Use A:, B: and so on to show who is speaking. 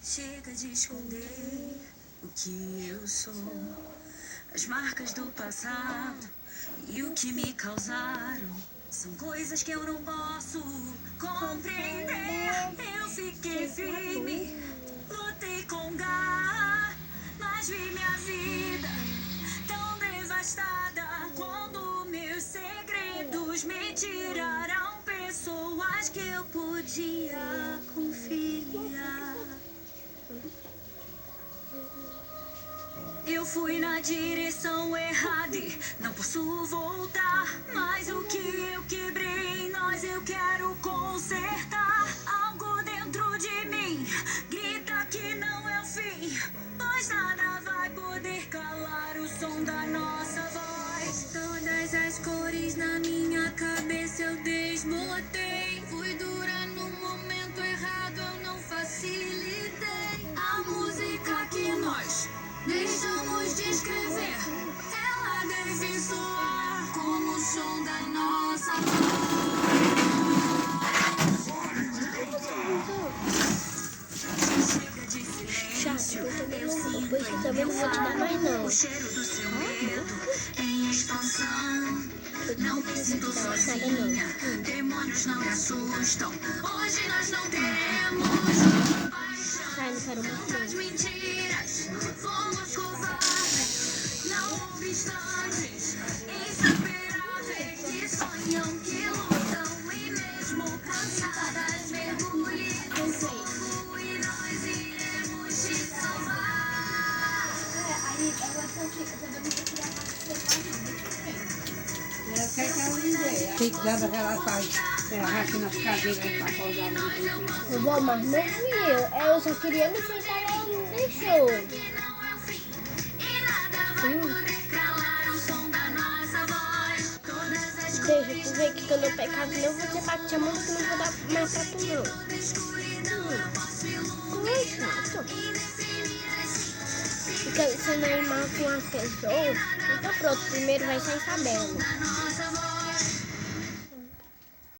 A: Chega de esconder o que eu sou, as marcas do passado e o que me causaram. São coisas que eu não posso compreender. Eu fiquei firme, lutei com garra, mas vi minha vida tão devastada quando meus segredos me tiraram pessoas que eu podia confiar. Eu fui na direção errada e não posso voltar. Mas o que eu quebrei em nós eu quero consertar. Algo dentro de mim grita que não é o fim, pois nada vai poder calar o som da nossa voz. Todas as cores na minha cabeça eu desbotei. Fui dura no momento errado, eu não facilitei. A música que nós deixamos de escrever, ela deve soar como o som da nossa Chega de silêncio, eu sinto o cheiro do seu medo em expansão. Não me sinto sozinha, demônios não me assustam. Hoje nós não temos paixão das mentiras. Fomos covardes, não obstantes, insuperáveis que sonham, que lutam e mesmo cansadas mergulhem no fogo e nós iremos te salvar.
B: Aí ela também criar
C: O que é ela dizer? Tem que dar aquela faz, arrasta nas cadeiras para acordar no
B: Vovó, mas não fui eu. Eu só queria me sentar, ela não deixou. Deixa tu ver que quando eu pecar de novo, você bate a mão que não vou dar mais pra tu não. Como é chato? Fica sendo animal com as pessoas. Então pronto, primeiro vai sair sabendo.